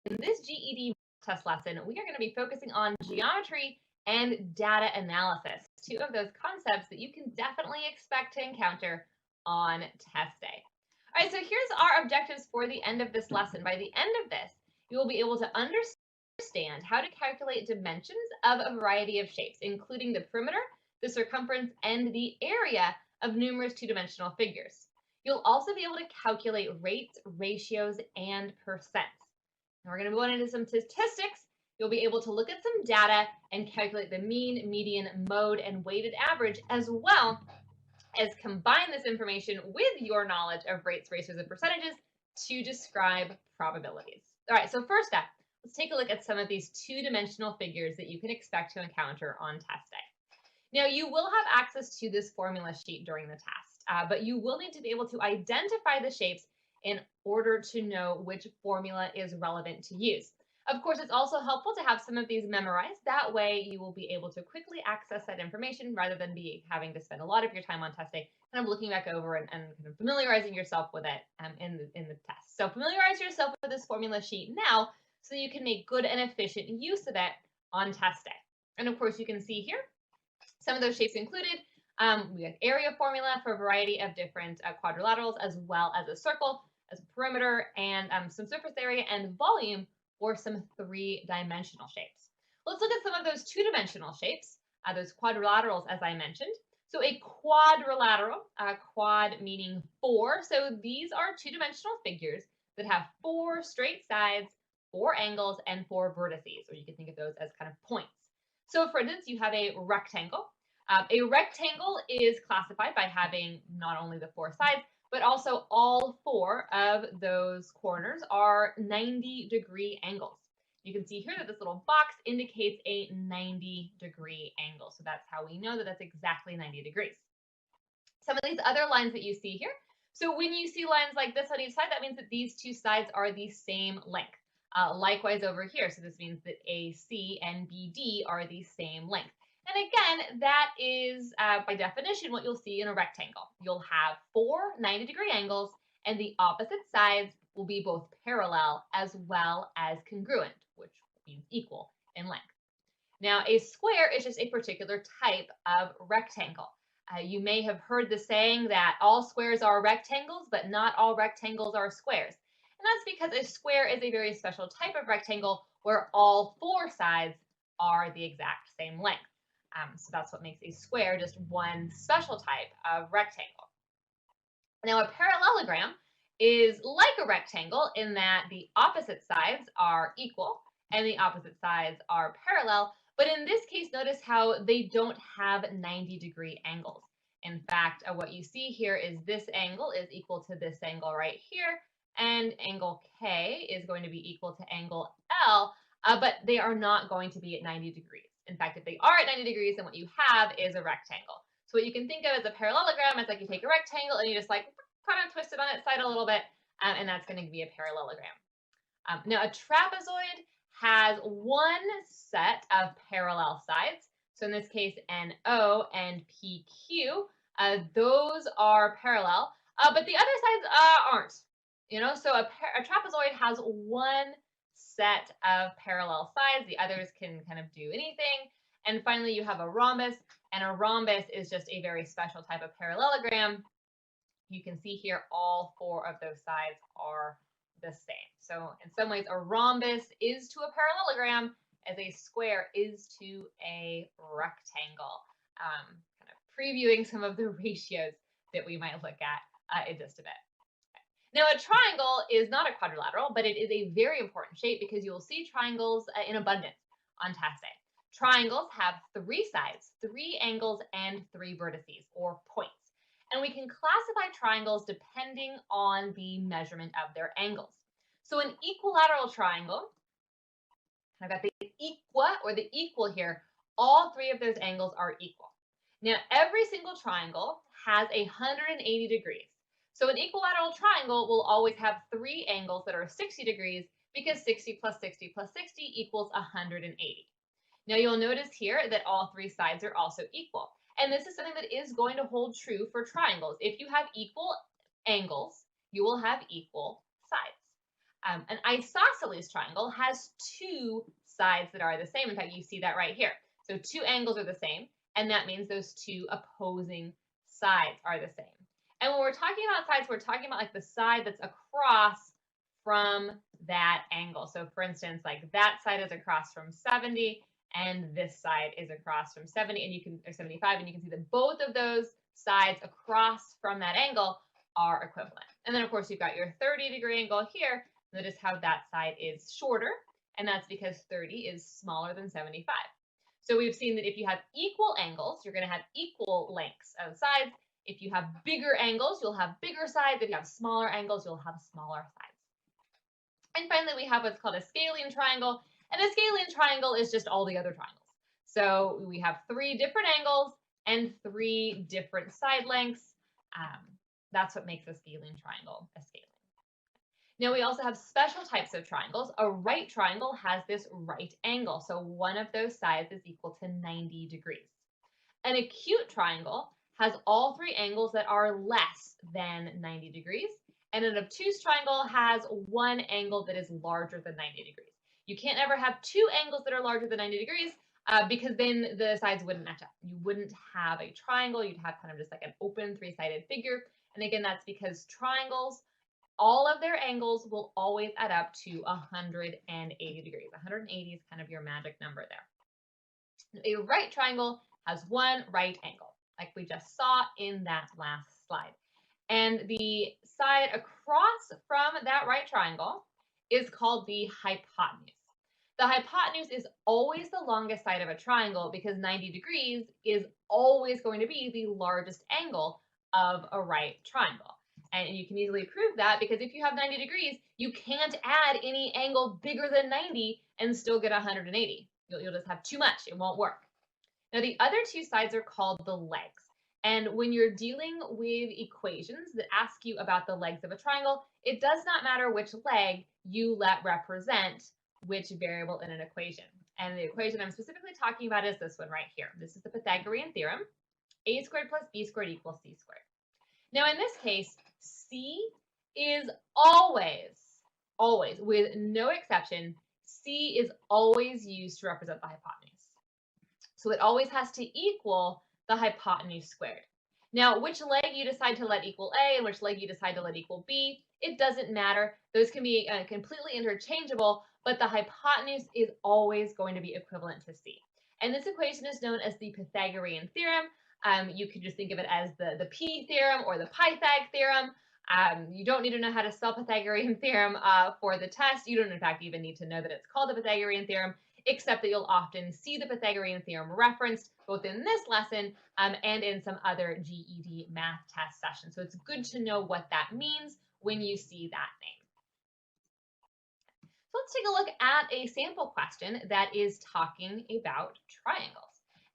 In this GED test lesson, we are going to be focusing on geometry and data analysis, two of those concepts that you can definitely expect to encounter on test day. All right, so here's our objectives for the end of this lesson. By the end of this, you will be able to understand how to calculate dimensions of a variety of shapes, including the perimeter, the circumference, and the area of numerous two-dimensional figures. You'll also be able to calculate rates, ratios, and percents. And we're going to go into some statistics. You'll be able to look at some data and calculate the mean, median, mode, and weighted average, as well as combine this information with your knowledge of rates, ratios, and percentages to describe probabilities. All right, so first up, let's take a look at some of these two-dimensional figures that you can expect to encounter on test day. Now, you will have access to this formula sheet during the test, but you will need to be able to identify the shapes in order to know which formula is relevant to use. Of course, it's also helpful to have some of these memorized. That way you will be able to quickly access that information rather than having to spend a lot of your time on test day kind of looking back over and kind of familiarizing yourself with it in the test. So familiarize yourself with this formula sheet now so you can make good and efficient use of it on test day. And of course, you can see here some of those shapes included. We have area formula for a variety of different quadrilaterals, as well as a circle, as a perimeter, and some surface area and volume for some three-dimensional shapes. Let's look at some of those two-dimensional shapes, those quadrilaterals, as I mentioned. So a quadrilateral, quad meaning four. So these are two-dimensional figures that have four straight sides, four angles, and four vertices, or you can think of those as kind of points. So for instance, you have a rectangle. A rectangle is classified by having not only the four sides, but also all four of those corners are 90-degree angles. You can see here that this little box indicates a 90-degree angle. So that's how we know that that's exactly 90 degrees. Some of these other lines that you see here. So when you see lines like this on each side, that means that these two sides are the same length. Likewise over here. So this means that AC and BD are the same length. And again, that is, by definition, what you'll see in a rectangle. You'll have four 90-degree angles, and the opposite sides will be both parallel as well as congruent, which means equal in length. Now, a square is just a particular type of rectangle. You may have heard the saying that all squares are rectangles, but not all rectangles are squares. And that's because a square is a very special type of rectangle where all four sides are the exact same length. So that's what makes a square just one special type of rectangle. Now, a parallelogram is like a rectangle in that the opposite sides are equal and the opposite sides are parallel. But in this case, notice how they don't have 90-degree angles. In fact, what you see here is this angle is equal to this angle right here, and angle K is going to be equal to angle L, but they are not going to be at 90 degrees. In fact, if they are at 90 degrees, then what you have is a rectangle. So what you can think of as a parallelogram is like you take a rectangle and you just like kind of twist it on its side a little bit, and that's going to be a parallelogram. Now, a trapezoid has one set of parallel sides. So in this case, NO and PQ, those are parallel, but the other sides aren't. You know, so a trapezoid has one set of parallel sides. The others can kind of do anything. And finally, you have a rhombus, and a rhombus is just a very special type of parallelogram. You can see here all four of those sides are the same. So in some ways, a rhombus is to a parallelogram as a square is to a rectangle. Kind of previewing some of the ratios that we might look at in just a bit. Now, a triangle is not a quadrilateral, but it is a very important shape because you will see triangles in abundance on test day. Triangles have three sides, three angles, and three vertices, or points. And we can classify triangles depending on the measurement of their angles. So an equilateral triangle, I've got the equal here, all three of those angles are equal. Now, every single triangle has 180 degrees. So an equilateral triangle will always have three angles that are 60 degrees because 60 plus 60 plus 60 equals 180. Now you'll notice here that all three sides are also equal. And this is something that is going to hold true for triangles. If you have equal angles, you will have equal sides. An isosceles triangle has two sides that are the same. In fact, you see that right here. So two angles are the same, and that means those two opposing sides are the same. And when we're talking about sides, we're talking about like the side that's across from that angle. So for instance, like that side is across from 70 and this side is across from 70 and you can, or 75, and you can see that both of those sides across from that angle are equivalent. And then of course you've got your 30-degree angle here. Notice how that side is shorter, and that's because 30 is smaller than 75. So we've seen that if you have equal angles, you're going to have equal lengths of sides. If you have bigger angles, you'll have bigger sides. If you have smaller angles, you'll have smaller sides. And finally, we have what's called a scalene triangle. And a scalene triangle is just all the other triangles. So we have three different angles and three different side lengths. That's what makes a scalene triangle a scalene. Now we also have special types of triangles. A right triangle has this right angle. So one of those sides is equal to 90 degrees. An acute triangle has all three angles that are less than 90 degrees. And an obtuse triangle has one angle that is larger than 90 degrees. You can't ever have two angles that are larger than 90 degrees because then the sides wouldn't match up. You wouldn't have a triangle. You'd have kind of just like an open three-sided figure. And again, that's because triangles, all of their angles will always add up to 180 degrees. 180 is kind of your magic number there. A right triangle has one right angle, like we just saw in that last slide. And the side across from that right triangle is called the hypotenuse. The hypotenuse is always the longest side of a triangle because 90 degrees is always going to be the largest angle of a right triangle. And you can easily prove that because if you have 90 degrees, you can't add any angle bigger than 90 and still get 180. You'll just have too much. It won't work. Now, the other two sides are called the legs. And when you're dealing with equations that ask you about the legs of a triangle, it does not matter which leg you let represent which variable in an equation. And the equation I'm specifically talking about is this one right here. This is the Pythagorean theorem. A squared plus b squared equals c squared. Now, in this case, c is always, with no exception, c is always used to represent the hypotenuse. So it always has to equal the hypotenuse squared. Now, which leg you decide to let equal A and which leg you decide to let equal B, it doesn't matter. Those can be completely interchangeable, but the hypotenuse is always going to be equivalent to C. And this equation is known as the Pythagorean theorem. You could just think of it as the P theorem or the Pythag theorem. You don't need to know how to spell Pythagorean theorem for the test. You don't, in fact, even need to know that it's called the Pythagorean theorem, except that you'll often see the Pythagorean theorem referenced both in this lesson and in some other GED math test sessions. So it's good to know what that means when you see that name. So let's take a look at a sample question that is talking about triangles.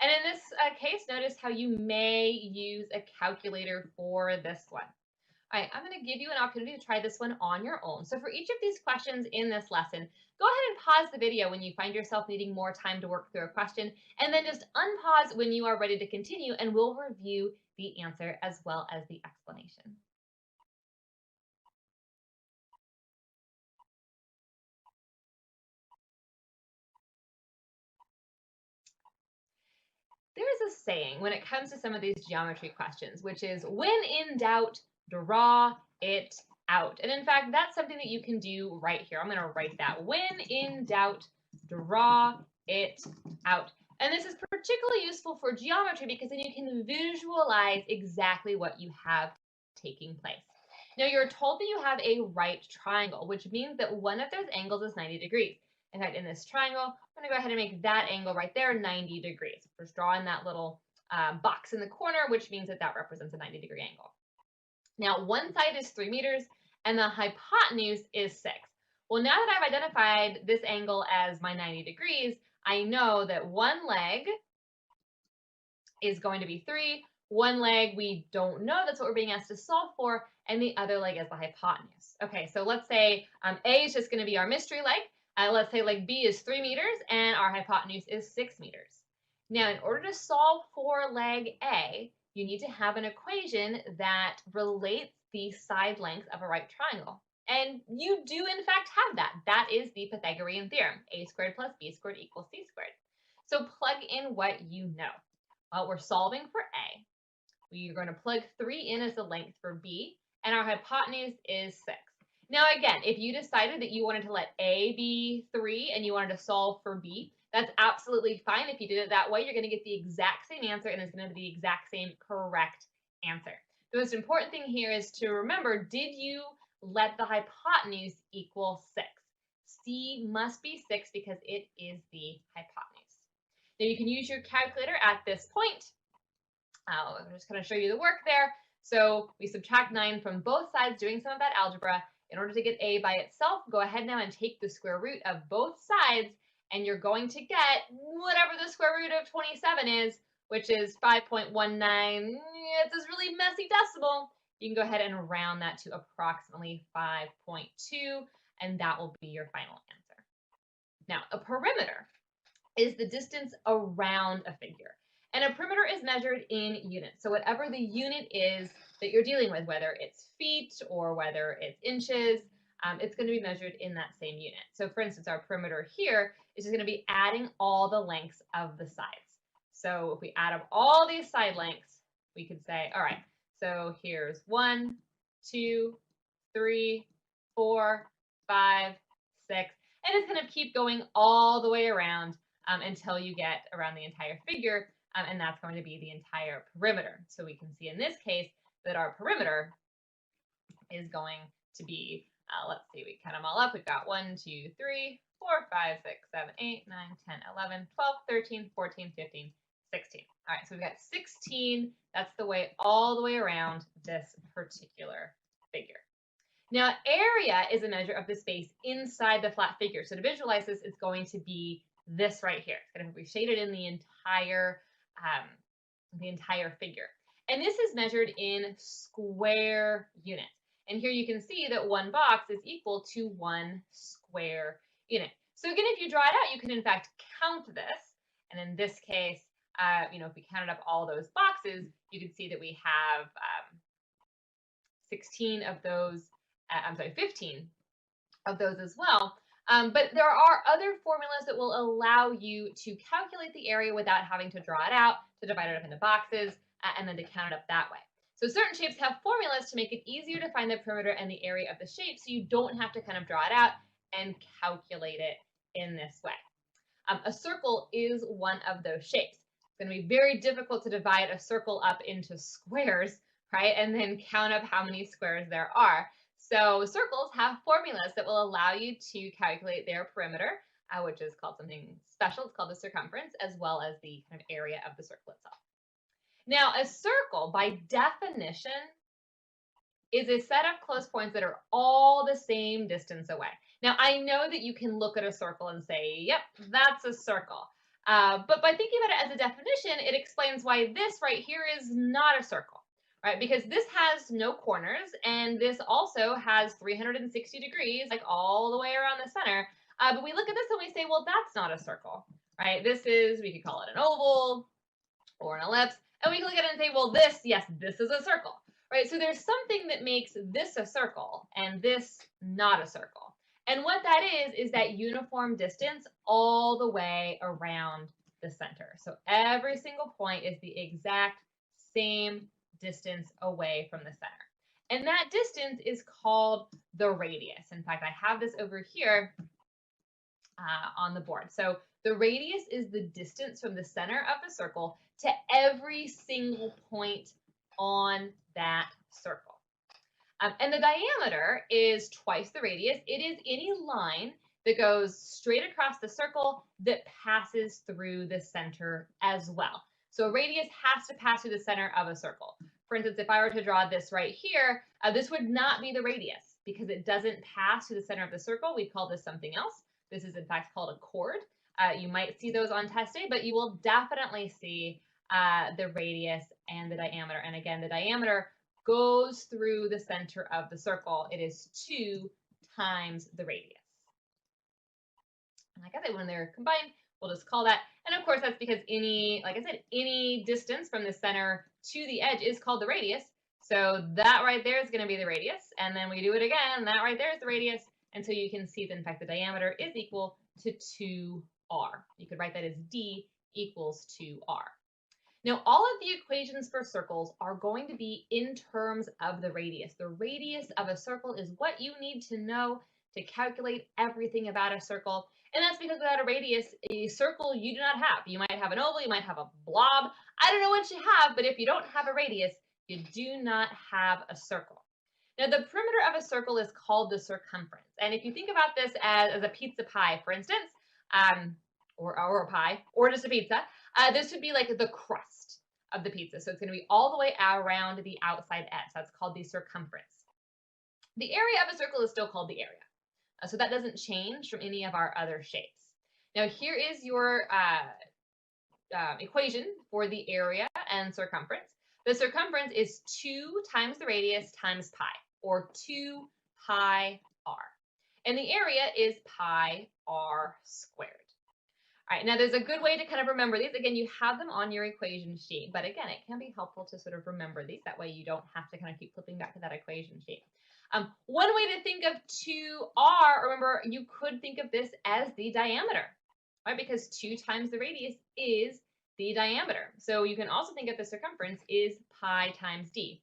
And in this case, notice how you may use a calculator for this one. All right, I'm going to give you an opportunity to try this one on your own. So for each of these questions in this lesson, go ahead and pause the video when you find yourself needing more time to work through a question, and then just unpause when you are ready to continue, and we'll review the answer as well as the explanation. There is a saying when it comes to some of these geometry questions, which is when in doubt, draw it out. And in fact, that's something that you can do right here. I'm going to write that. When in doubt, draw it out. And this is particularly useful for geometry because then you can visualize exactly what you have taking place. Now, you're told that you have a right triangle, which means that one of those angles is 90 degrees. In fact, in this triangle, I'm going to go ahead and make that angle right there 90 degrees. Just drawing that little box in the corner, which means that that represents a 90-degree angle. Now, one side is 3 meters, and the hypotenuse is 6. Well, now that I've identified this angle as my 90 degrees, I know that one leg is going to be 3. One leg we don't know, that's what we're being asked to solve for, and the other leg is the hypotenuse. Okay, so let's say A is just going to be our mystery leg. Let's say leg B is 3 meters, and our hypotenuse is 6 meters. Now, in order to solve for leg A, you need to have an equation that relates the side length of a right triangle. And you do, in fact, have that. That is the Pythagorean theorem. A squared plus b squared equals c squared. So plug in what you know. Well, we're solving for a. We're going to plug 3 in as the length for b, and our hypotenuse is 6. Now, again, if you decided that you wanted to let a be 3 and you wanted to solve for b, that's absolutely fine. If you did it that way, you're going to get the exact same answer, and it's going to be the exact same correct answer. The most important thing here is to remember, did you let the hypotenuse equal 6? C must be 6 because it is the hypotenuse. Now you can use your calculator at this point. I'm just going to show you the work there. So we subtract 9 from both sides, doing some of that algebra. In order to get a by itself, go ahead now and take the square root of both sides, and you're going to get whatever the square root of 27 is, which is 5.19. It's this really messy decimal. You can go ahead and round that to approximately 5.2, and that will be your final answer. Now, a perimeter is the distance around a figure. And a perimeter is measured in units. So whatever the unit is that you're dealing with, whether it's feet or whether it's inches, it's going to be measured in that same unit. So for instance, our perimeter here is just going to be adding all the lengths of the sides. So if we add up all these side lengths, we could say, all right, so here's 1, 2, 3, 4, 5, 6, and it's going to keep going all the way around until you get around the entire figure, and that's going to be the entire perimeter. So we can see in this case that our perimeter is going to be, let's see, we count them all up. We've got 1, 2, 3, 4, 5, 6, 7, 8, 9, 10, 11, 12, 13, 14, 15, 16. All right, so we've got 16. That's the way all the way around this particular figure. Now, area is a measure of the space inside the flat figure. So to visualize this, it's going to be this right here. It's going to be shaded in the entire figure. And this is measured in square units. And here you can see that 1 box is equal to 1 square unit. So again, if you draw it out, you can in fact count this. And in this case, if we counted up all those boxes, you can see that we have 15 of those as well. But there are other formulas that will allow you to calculate the area without having to draw it out, to divide it up into boxes, and then to count it up that way. So certain shapes have formulas to make it easier to find the perimeter and the area of the shape, so you don't have to kind of draw it out and calculate it in this way. A circle is one of those shapes. It's going to be very difficult to divide a circle up into squares, right, and then count up how many squares there are. So circles have formulas that will allow you to calculate their perimeter, which is called something special. It's called the circumference, as well as the kind of area of the circle itself. Now, a circle, by definition, is a set of close points that are all the same distance away. Now, I know that you can look at a circle and say, yep, that's a circle. But by thinking about it as a definition, it explains why this right here is not a circle. Right, because this has no corners, and this also has 360 degrees, like all the way around the center. But we look at this and we say, well, that's not a circle, right? This is, we could call it an oval or an ellipse, and we can look at it and say, well, yes, this is a circle, right? So there's something that makes this a circle and this not a circle. And what that is that uniform distance all the way around the center. So every single point is the exact same distance away from the center. And that distance is called the radius. In fact, I have this over here on the board. So the radius is the distance from the center of the circle to every single point on that circle. And the diameter is twice the radius. It is any line that goes straight across the circle that passes through the center as well. So a radius has to pass through the center of a circle. For instance, if I were to draw this right here, this would not be the radius because it doesn't pass through the center of the circle. We call this something else. This is in fact called a chord. You might see those on test day, but you will definitely see the radius and the diameter. And again, the diameter goes through the center of the circle. It is 2 times the radius. And like I said, when they're combined, we'll just call that. And of course, that's because any distance from the center to the edge is called the radius. So that right there is going to be the radius. And then we do it again, and that right there is the radius. And so you can see that, in fact, the diameter is equal to 2r. You could write that as d equals 2r. Now, all of the equations for circles are going to be in terms of the radius. The radius of a circle is what you need to know to calculate everything about a circle. And that's because without a radius, a circle you do not have. You might have an oval, you might have a blob. I don't know what you have, but if you don't have a radius, you do not have a circle. Now, the perimeter of a circle is called the circumference. And if you think about this as a pizza pie, for instance, or a pie, or just a pizza, this would be like the crust of the pizza. So it's going to be all the way around the outside edge. That's called the circumference. The area of a circle is still called the area. So that doesn't change from any of our other shapes. Now, here is your equation for the area and circumference. The circumference is 2 times the radius times pi, or 2 pi r. And the area is pi r squared. All right, now there's a good way to kind of remember these. Again, you have them on your equation sheet, but again, it can be helpful to sort of remember these. That way you don't have to kind of keep flipping back to that equation sheet. One way to think of 2r, remember, you could think of this as the diameter, right? Because 2 times the radius is the diameter. So you can also think of the circumference is pi times d,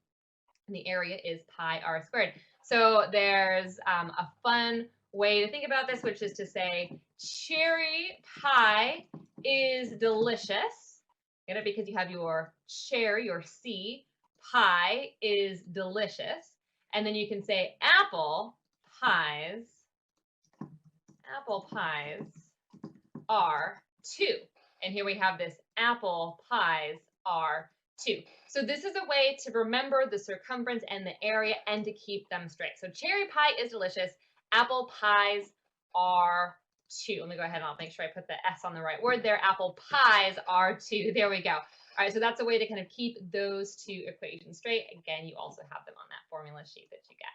and the area is pi r squared. So there's a fun way to think about this, which is to say cherry pie is delicious. Get it? Because you have your cherry, your C, pie is delicious. And then you can say apple pies are 2. And here we have this apple pies are 2. So this is a way to remember the circumference and the area and to keep them straight. So cherry pie is delicious. Apple pies are 2. Let me go ahead and I'll make sure I put the S on the right word there. Apple pies are 2. There we go. All right, so that's a way to kind of keep those 2 equations straight. Again, you also have them on that formula sheet that you get.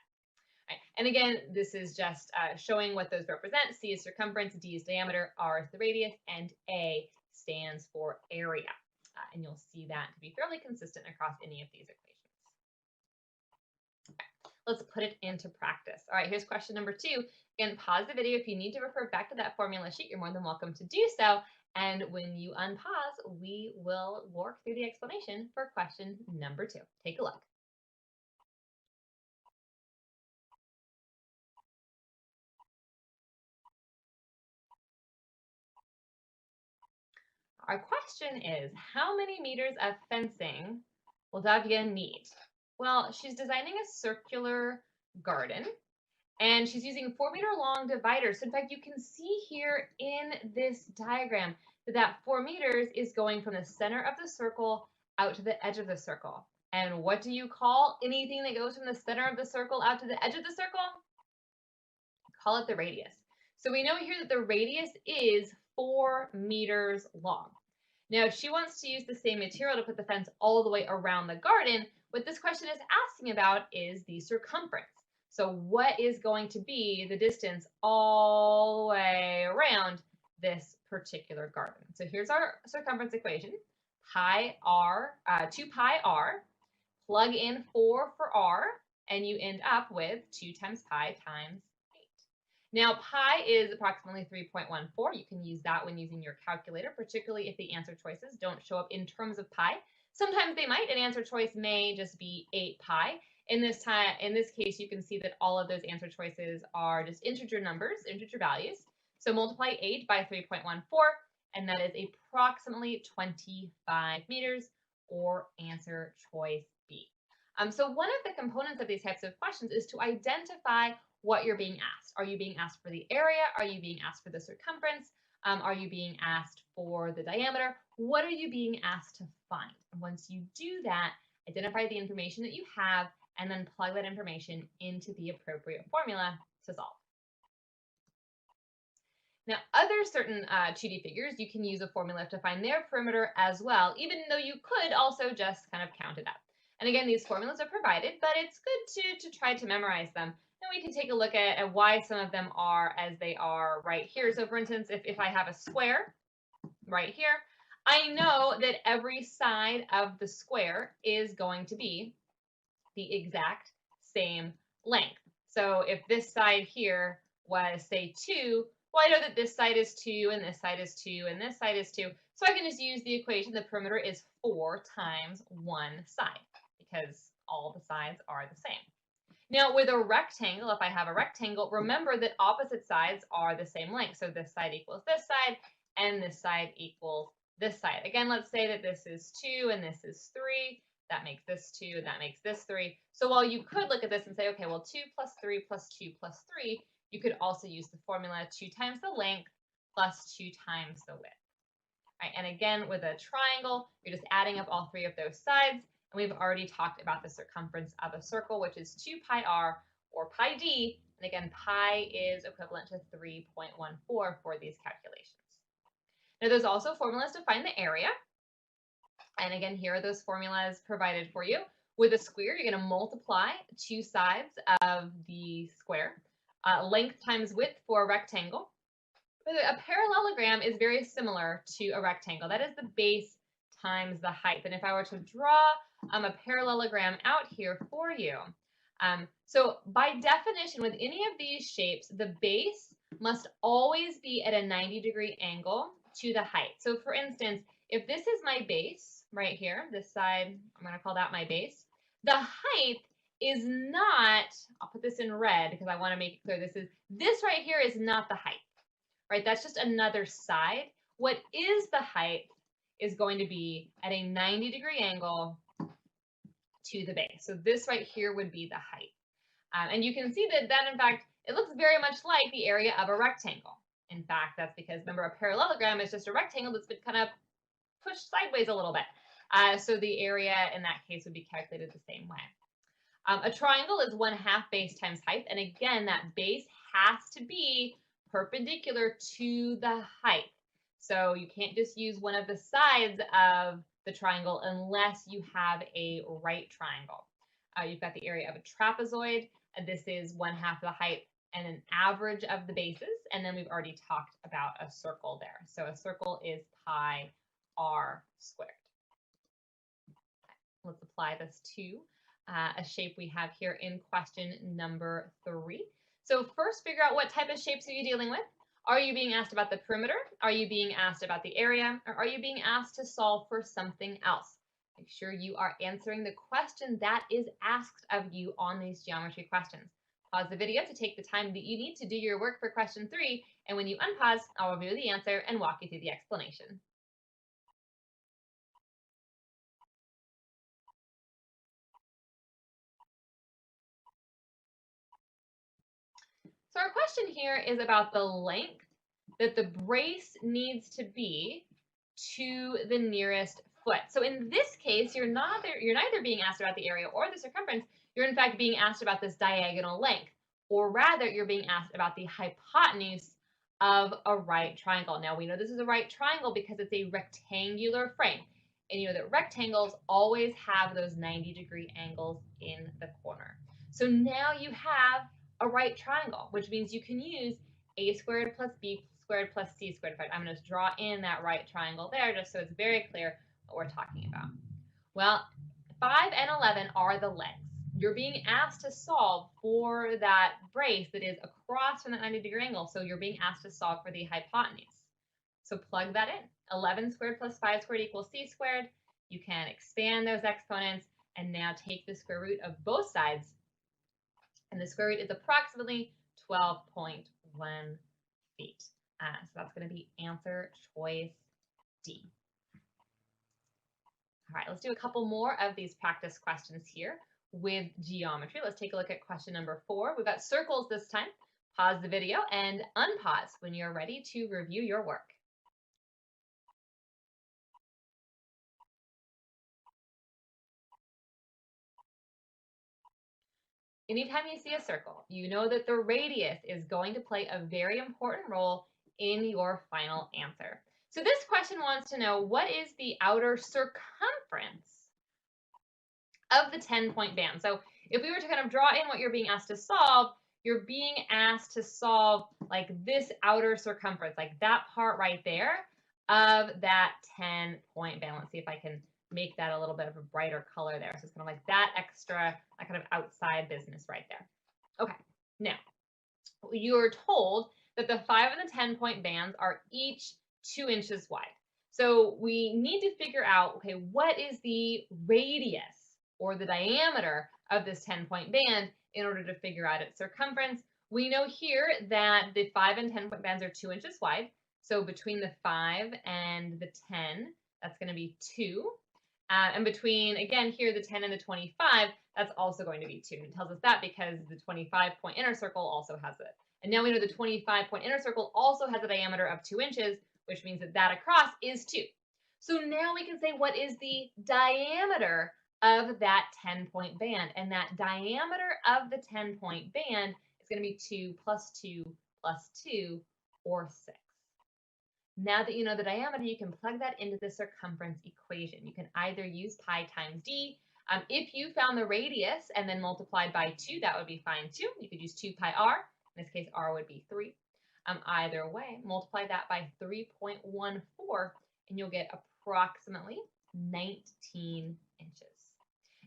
All right, and again, this is just showing what those represent. C is circumference, D is diameter, R is the radius, and A stands for area. And you'll see that to be fairly consistent across any of these equations. Okay, let's put it into practice. All right, here's question number 2. Again, pause the video. If you need to refer back to that formula sheet, you're more than welcome to do so. And when you unpause, we will work through the explanation for question number 2. Take a look. Our question is, how many meters of fencing will Davia need? Well, she's designing a circular garden, and she's using 4-meter long dividers. So in fact, you can see here in this diagram that 4 meters is going from the center of the circle out to the edge of the circle. And what do you call anything that goes from the center of the circle out to the edge of the circle? Call it the radius. So we know here that the radius is 4 meters long. Now, if she wants to use the same material to put the fence all the way around the garden, what this question is asking about is the circumference. So what is going to be the distance all the way around this particular garden? So here's our circumference equation. 2 pi r, plug in 4 for r, and you end up with 2 times pi times 8. Now, pi is approximately 3.14. You can use that when using your calculator, particularly if the answer choices don't show up in terms of pi. Sometimes they might. An answer choice may just be 8 pi. In this case, you can see that all of those answer choices are just integer numbers, integer values. So multiply 8 by 3.14, and that is approximately 25 meters, or answer choice B. So one of the components of these types of questions is to identify what you're being asked. Are you being asked for the area? Are you being asked for the circumference? Are you being asked for the diameter? What are you being asked to find? And once you do that, identify the information that you have and then plug that information into the appropriate formula to solve. Now, other certain 2D figures, you can use a formula to find their perimeter as well, even though you could also just kind of count it up. And again, these formulas are provided, but it's good to try to memorize them. And we can take a look at why some of them are as they are right here. So for instance, if I have a square right here, I know that every side of the square is going to be the exact same length. So if this side here was, say, 2, well, I know that this side is 2, and this side is 2, and this side is 2. So I can just use the equation. The perimeter is 4 times one side, because all the sides are the same. Now, with a rectangle, if I have a rectangle, remember that opposite sides are the same length. So this side equals this side, and this side equals this side. Again, let's say that this is 2 and this is 3. That makes this 2 and that makes this 3. So while you could look at this and say, okay, well, 2 plus 3 plus 2 plus 3, you could also use the formula 2 times the length plus 2 times the width. All right, and again, with a triangle, you're just adding up all 3 of those sides. And we've already talked about the circumference of a circle, which is 2 pi r or pi d. And again, pi is equivalent to 3.14 for these calculations. Now, there's also formulas to find the area. And again, here are those formulas provided for you. With a square, you're going to multiply 2 sides of the square. Length times width for a rectangle. A parallelogram is very similar to a rectangle. That is the base times the height. And if I were to draw a parallelogram out here for you, so by definition, with any of these shapes, the base must always be at a 90-degree angle to the height. So for instance, if this is my base right here, this side, I'm going to call that my base, the height is not, I'll put this in red because I want to make it clear, this right here is not the height, right? That's just another side. What is the height is going to be at a 90-degree angle to the base. So this right here would be the height. And you can see that in fact, it looks very much like the area of a rectangle. In fact, that's because, remember, a parallelogram is just a rectangle that's been kind of pushed sideways a little bit. So the area in that case would be calculated the same way. A triangle is 1/2 base times height. And again, that base has to be perpendicular to the height. So you can't just use one of the sides of the triangle unless you have a right triangle. You've got the area of a trapezoid. This is 1/2 the height and an average of the bases. And then we've already talked about a circle there. So a circle is pi r squared. Let's apply this to a shape we have here in question number 3. So first, figure out what type of shapes are you dealing with. Are you being asked about the perimeter? Are you being asked about the area? Or are you being asked to solve for something else? Make sure you are answering the question that is asked of you on these geometry questions. Pause the video to take the time that you need to do your work for question 3, and when you unpause, I'll review the answer and walk you through the explanation. So our question here is about the length that the brace needs to be to the nearest foot. So in this case, you're neither being asked about the area or the circumference. You're in fact being asked about this diagonal length, or rather you're being asked about the hypotenuse of a right triangle. Now we know this is a right triangle because it's a rectangular frame. And you know that rectangles always have those 90-degree angles in the corner. So now you have a right triangle, which means you can use a squared plus b squared plus c squared. In fact, I'm going to draw in that right triangle there just so it's very clear what we're talking about. Well, 5 and 11 are the legs. You're being asked to solve for that brace that is across from that 90-degree angle, so you're being asked to solve for the hypotenuse. So plug that in. 11 squared plus 5 squared equals c squared. You can expand those exponents and now take the square root of both sides. And the square root is approximately 12.1 feet. So that's going to be answer choice D. All right, let's do a couple more of these practice questions here with geometry. Let's take a look at question number 4. We've got circles this time. Pause the video and unpause when you're ready to review your work. Anytime you see a circle, you know that the radius is going to play a very important role in your final answer. So this question wants to know, what is the outer circumference of the 10-point band? So if we were to kind of draw in what you're being asked to solve, you're being asked to solve like this outer circumference, like that part right there of that 10-point band. Let's see if I can make that a little bit of a brighter color there. So it's kind of like that extra, that kind of outside business right there. Okay, now you're told that the 5 and the 10 point bands are each 2 inches wide. So we need to figure out, okay, what is the radius or the diameter of this 10 point band in order to figure out its circumference. We know here that the 5 and 10 point bands are 2 inches wide. So between the 5 and the 10, that's going to be 2. And between, again, here, the 10 and the 25, that's also going to be 2. And it tells us that because the 25-point inner circle also has it. And now we know the 25-point inner circle also has a diameter of 2 inches, which means that that across is 2. So now we can say what is the diameter of that 10-point band. And that diameter of the 10-point band is going to be 2 plus 2 plus 2, or 6. Now that you know the diameter, you can plug that into the circumference equation. You can either use pi times d. If you found the radius and then multiplied by 2, that would be fine too. You could use 2 pi r. In this case, r would be 3. Either way, multiply that by 3.14, and you'll get approximately 19 inches.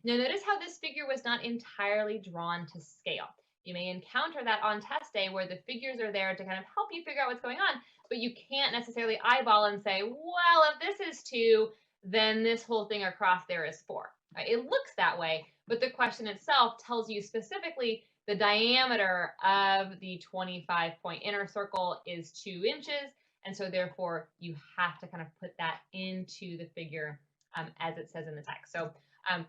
Now notice how this figure was not entirely drawn to scale. You may encounter that on test day where the figures are there to kind of help you figure out what's going on, but you can't necessarily eyeball and say, well, if this is 2, then this whole thing across there is 4. Right? It looks that way, but the question itself tells you specifically the diameter of the 25-point inner circle is 2 inches, and so therefore you have to kind of put that into the figure as it says in the text. So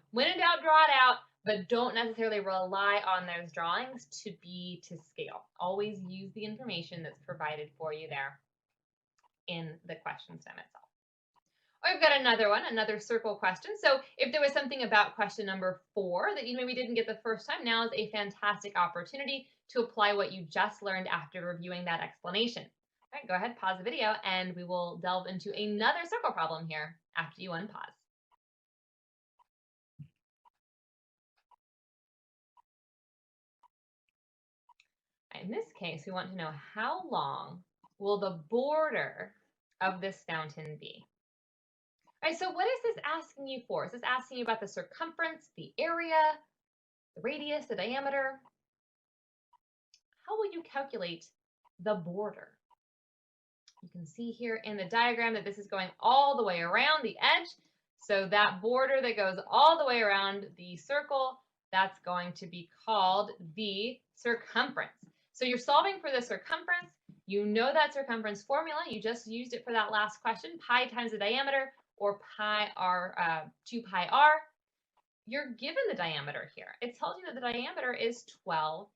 when in doubt, draw it out, but don't necessarily rely on those drawings to be to scale. Always use the information that's provided for you there in the question stem itself. We've got another one, another circle question. So if there was something about question number 4 that you maybe didn't get the first time, now is a fantastic opportunity to apply what you just learned after reviewing that explanation. All right, go ahead, pause the video, and we will delve into another circle problem here after you unpause. In this case, we want to know how long will the border of this fountain be? All right, so what is this asking you for? Is this asking you about the circumference, the area, the radius, the diameter? How will you calculate the border? You can see here in the diagram that this is going all the way around the edge. So that border that goes all the way around the circle, that's going to be called the circumference. So you're solving for the circumference. You know that circumference formula. You just used it for that last question, pi times the diameter, or pi r, 2 pi r. You're given the diameter here. It tells you that the diameter is 12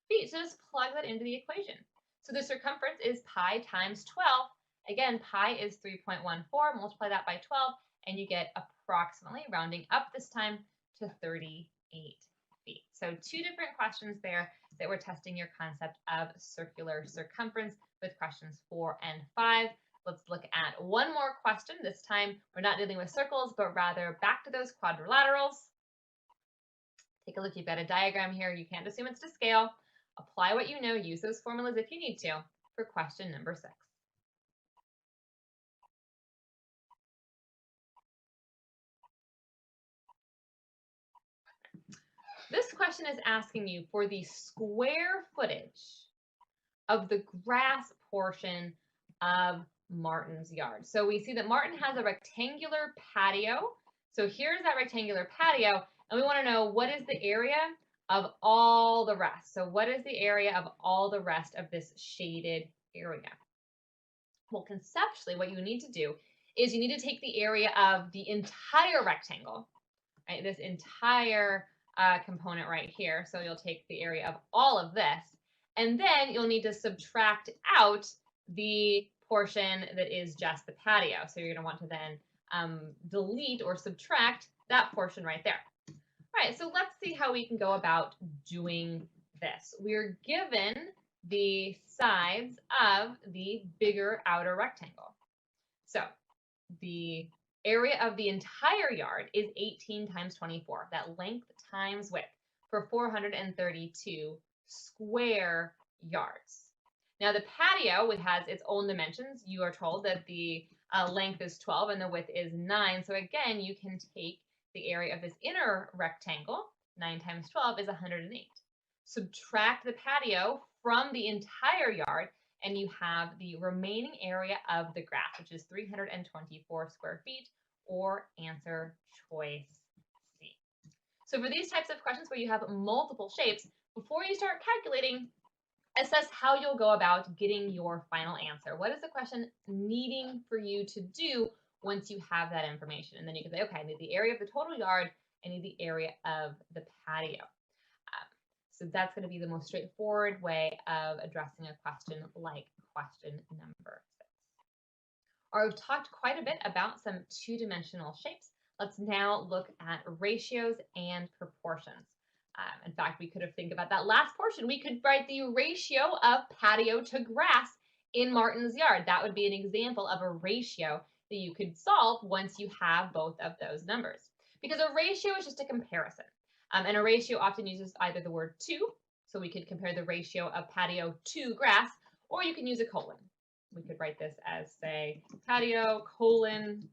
feet. So just plug that into the equation. So the circumference is pi times 12. Again, pi is 3.14. Multiply that by 12, and you get approximately, rounding up this time, to 38 feet. So 2 different questions there that we're testing your concept of circular circumference with questions 4 and 5. Let's look at one more question. This time, we're not dealing with circles, but rather back to those quadrilaterals. Take a look. You've got a diagram here. You can't assume it's to scale. Apply what you know. Use those formulas if you need to for question number 6. This question is asking you for the square footage of the grass portion of Martin's yard. So we see that Martin has a rectangular patio. So here's that rectangular patio, and we want to know what is the area of all the rest. So what is the area of all the rest of this shaded area? Well, conceptually, what you need to do is you need to take the area of the entire rectangle, right? This entire component right here. So you'll take the area of all of this, and then you'll need to subtract out the portion that is just the patio. So you're going to want to then delete or subtract that portion right there. All right, so let's see how we can go about doing this. We're given the sides of the bigger outer rectangle. So the area of the entire yard is 18 times 24, that length times width, for 432 square yards. Now the patio, it has its own dimensions. You are told that the length is 12 and the width is 9. So again, you can take the area of this inner rectangle, 9 times 12 is 108. Subtract the patio from the entire yard, and you have the remaining area of the grass, which is 324 square feet, or answer choice C. So for these types of questions where you have multiple shapes, before you start calculating, assess how you'll go about getting your final answer. What is the question needing for you to do once you have that information? And then you can say, okay, I need the area of the total yard, I need the area of the patio. So that's going to be the most straightforward way of addressing a question like question number 6. All right, we've talked quite a bit about some two-dimensional shapes. Let's now look at ratios and proportions. In fact, we could have think about that last portion. We could write the ratio of patio to grass in Martin's yard. That would be an example of a ratio that you could solve once you have both of those numbers. Because a ratio is just a comparison. And a ratio often uses either the word to, so we could compare the ratio of patio to grass, or you can use a colon. We could write this as, say, patio colon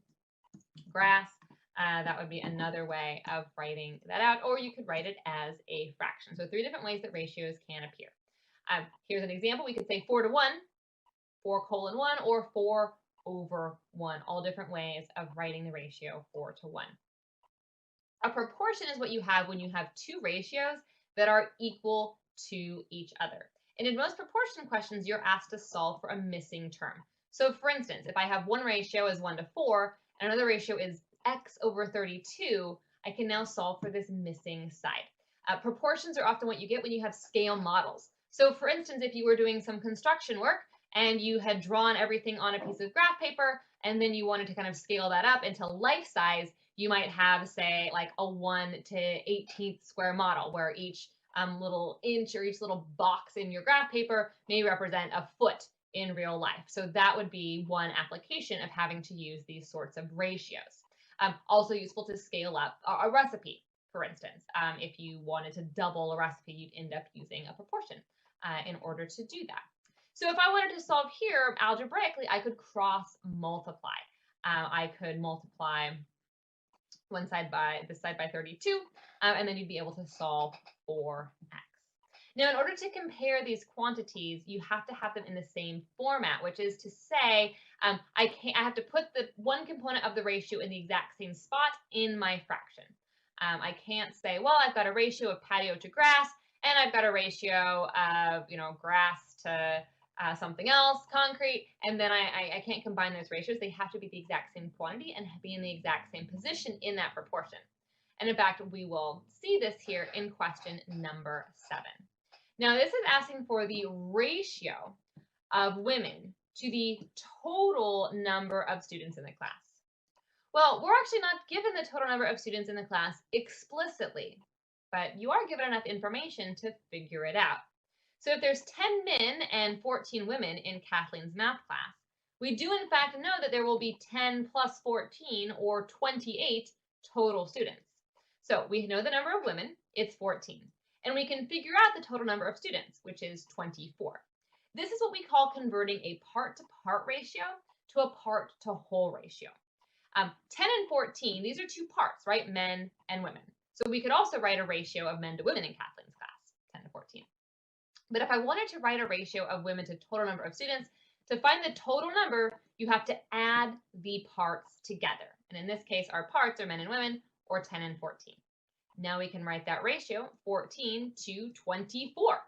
grass. That would be another way of writing that out, or you could write it as a fraction. So 3 different ways that ratios can appear. Here's an example. We could say 4 to 1, 4 colon 1, or 4 over 1, all different ways of writing the ratio 4 to 1. A proportion is what you have when you have two ratios that are equal to each other. And in most proportion questions, you're asked to solve for a missing term. So for instance, if I have one ratio as 1 to 4, and another ratio is x over 32, I can now solve for this missing side. Proportions are often what you get when you have scale models. So for instance, if you were doing some construction work and you had drawn everything on a piece of graph paper, and then you wanted to kind of scale that up into life size, you might have, say, like a 1 to 18th square model where each little inch or each little box in your graph paper may represent a foot in real life. So that would be one application of having to use these sorts of ratios. Also useful to scale up a recipe, for instance. If you wanted to double a recipe, you'd end up using a proportion in order to do that. So if I wanted to solve here algebraically, I could cross multiply. I could multiply this side by 32, and then you'd be able to solve for x. Now, in order to compare these quantities, you have to have them in the same format, which is to say, I have to put the one component of the ratio in the exact same spot in my fraction. I can't say, well, I've got a ratio of patio to grass, and I've got a ratio of, grass to something else, concrete, and then I can't combine those ratios. They have to be the exact same quantity and be in the exact same position in that proportion. And in fact, we will see this here in question number 7. Now, this is asking for the ratio of women to the total number of students in the class. Well, we're actually not given the total number of students in the class explicitly, but you are given enough information to figure it out. So if there's 10 men and 14 women in Kathleen's math class, we do in fact know that there will be 10 plus 14, or 28 total students. So we know the number of women, it's 14. And we can figure out the total number of students, which is 24. This is what we call converting a part-to-part ratio to a part-to-whole ratio. 10 and 14, these are two parts, right? Men and women. So we could also write a ratio of men to women in Kathleen's class, 10 to 14. But if I wanted to write a ratio of women to total number of students, to find the total number, you have to add the parts together. And in this case, our parts are men and women, or 10 and 14. Now we can write that ratio, 14 to 24.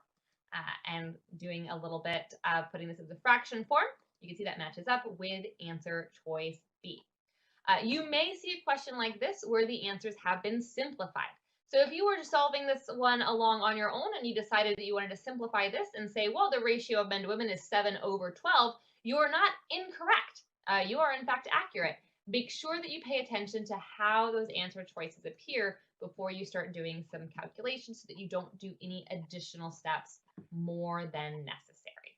And doing a little bit of putting this as a fraction form, you can see that matches up with answer choice B. You may see a question like this where the answers have been simplified. So if you were solving this one along on your own and you decided that you wanted to simplify this and say, well, the ratio of men to women is 7 over 12, you're not incorrect. You are in fact accurate. Make sure that you pay attention to how those answer choices appear before you start doing some calculations so that you don't do any additional steps more than necessary.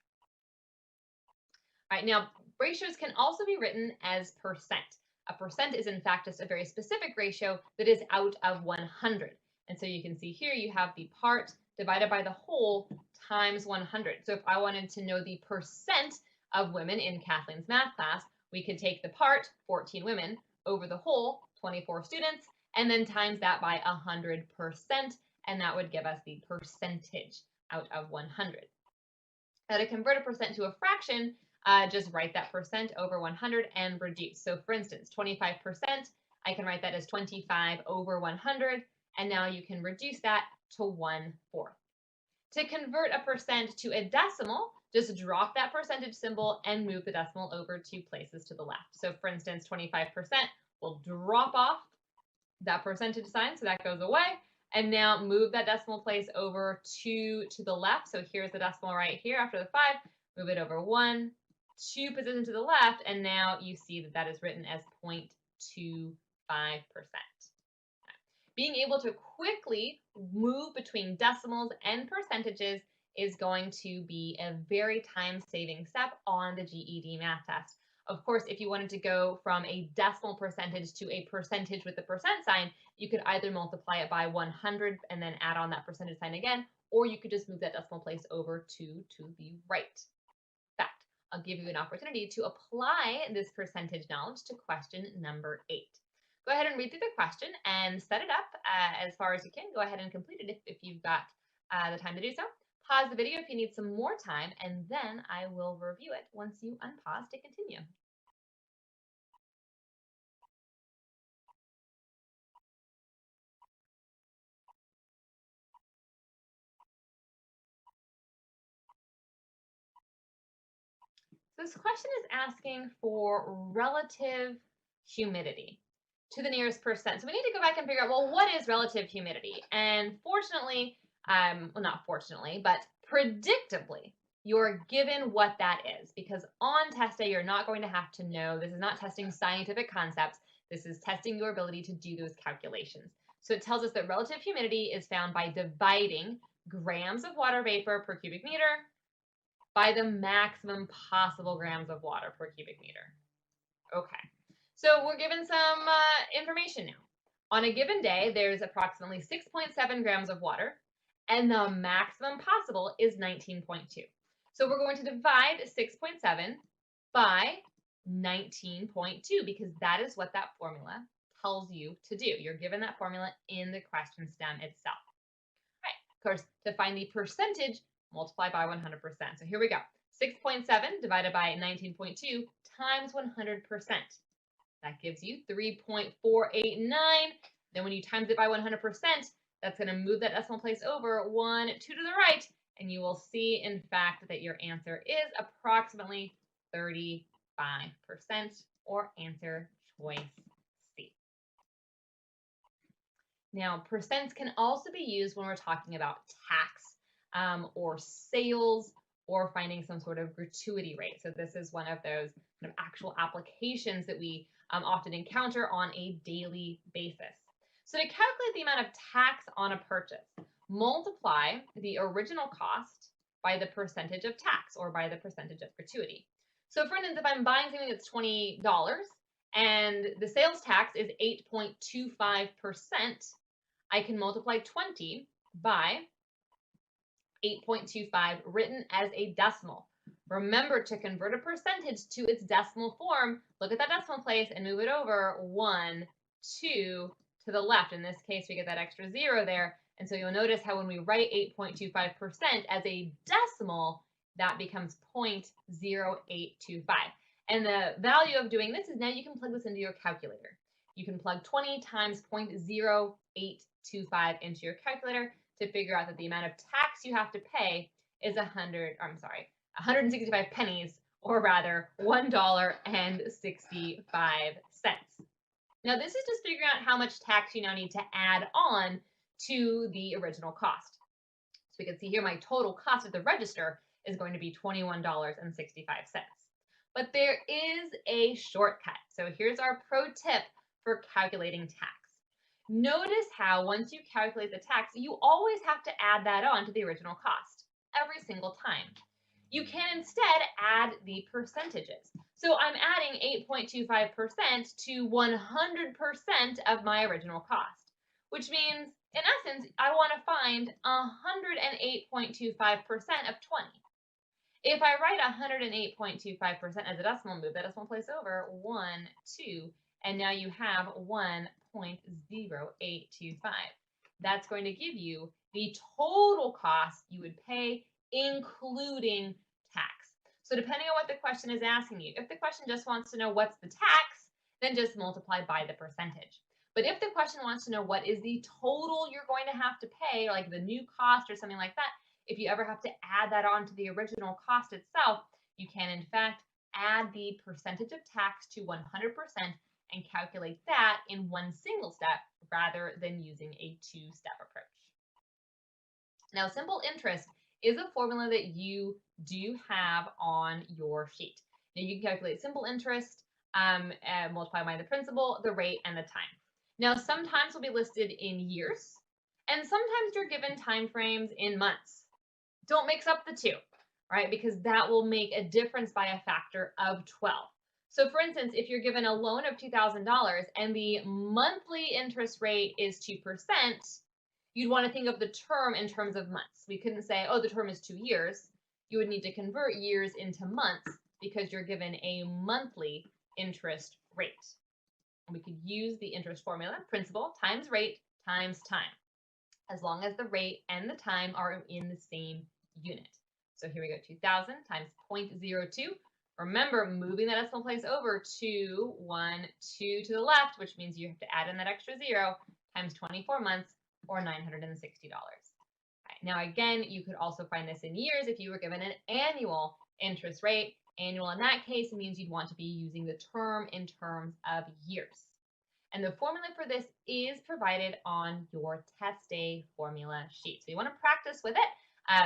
All right, now ratios can also be written as percent. A percent is in fact just a very specific ratio that is out of 100. And so you can see here you have the part divided by the whole times 100. So if I wanted to know the percent of women in Kathleen's math class, we could take the part, 14 women, over the whole, 24 students, and then times that by 100%, and that would give us the percentage out of 100. Now to convert a percent to a fraction, just write that percent over 100 and reduce. So for instance, 25%, I can write that as 25 over 100, and now you can reduce that to 1/4. To convert a percent to a decimal, just drop that percentage symbol and move the decimal over 2 places to the left. So for instance, 25% will drop off that percentage sign, so that goes away. And now move that decimal place over 2 to the left. So here's the decimal right here after the 5. Move it over 1, 2 positions to the left, and now you see that that is written as 0.25%. Being able to quickly move between decimals and percentages is going to be a very time-saving step on the GED math test. Of course, if you wanted to go from a decimal percentage to a percentage with the percent sign, you could either multiply it by 100 and then add on that percentage sign again, or you could just move that decimal place over to the right. In fact, I'll give you an opportunity to apply this percentage knowledge to question number 8. Go ahead and read through the question and set it up as far as you can. Go ahead and complete it if you've got the time to do so. Pause the video if you need some more time, and then I will review it once you unpause to continue. This question is asking for relative humidity to the nearest percent. So we need to go back and figure out, well, what is relative humidity? And fortunately, well, not fortunately, but predictably, you're given what that is, because on test day, you're not going to have to know. This is not testing scientific concepts. This is testing your ability to do those calculations. So it tells us that relative humidity is found by dividing grams of water vapor per cubic meter by the maximum possible grams of water per cubic meter. Okay, so we're given some information now. On a given day, there's approximately 6.7 grams of water, and the maximum possible is 19.2. So we're going to divide 6.7 by 19.2 because that is what that formula tells you to do. You're given that formula in the question stem itself. All right, of course, to find the percentage, multiply by 100%. So here we go. 6.7 divided by 19.2 times 100%. That gives you 3.489. Then when you times it by 100%, that's going to move that decimal place over 1, 2 to the right, and you will see, in fact, that your answer is approximately 35%, or answer choice C. Now, percents can also be used when we're talking about tax or sales or finding some sort of gratuity rate. So this is one of those kind of actual applications that we often encounter on a daily basis. So to calculate the amount of tax on a purchase, multiply the original cost by the percentage of tax or by the percentage of gratuity. So for instance, if I'm buying something that's $20 and the sales tax is 8.25%, I can multiply 20 by 8.25 written as a decimal. Remember to convert a percentage to its decimal form, look at that decimal place and move it over 1, 2 to the left. In this case, we get that extra 0 there. And so you'll notice how when we write 8.25% as a decimal, that becomes 0.0825. And the value of doing this is now you can plug this into your calculator. You can plug 20 times 0.0825 into your calculator to figure out that the amount of tax you have to pay is 165 pennies, or rather $1.65. Now this is just figuring out how much tax you now need to add on to the original cost. So we can see here my total cost at the register is going to be $21.65. But there is a shortcut. So here's our pro tip for calculating tax. Notice how once you calculate the tax, you always have to add that on to the original cost every single time. You can instead add the percentages. So I'm adding 8.25% to 100% of my original cost. which means, in essence, I want to find 108.25% of 20. If I write 108.25% as a decimal, move that decimal place over 1, 2, and now you have 1.0825. That's going to give you the total cost you would pay, including tax. So depending on what the question is asking you, if the question just wants to know what's the tax, then just multiply by the percentage. But if the question wants to know what is the total you're going to have to pay, like the new cost or something like that, if you ever have to add that on to the original cost itself, you can in fact add the percentage of tax to 100% and calculate that in one single step rather than using a two-step approach. Now, simple interest is a formula that you do have on your sheet. Now, you can calculate simple interest and multiply by the principal, the rate, and the time. Now, sometimes will be listed in years, and sometimes you're given time frames in months. Don't mix up the two, right? Because that will make a difference by a factor of 12. So for instance, if you're given a loan of $2,000 and the monthly interest rate is 2%, you'd want to think of the term in terms of months. We couldn't say, oh, the term is 2 years. You would need to convert years into months because you're given a monthly interest rate. And we could use the interest formula, principal times rate times time, as long as the rate and the time are in the same unit. So here we go, 2,000 times 0.02. Remember, moving that decimal place over 2, 1, 2 to the left, which means you have to add in that extra 0, times 24 months, or $960. Right, now, again, you could also find this in years if you were given an annual interest rate. Annual in that case means you'd want to be using the term in terms of years. And the formula for this is provided on your test day formula sheet. So you want to practice with it,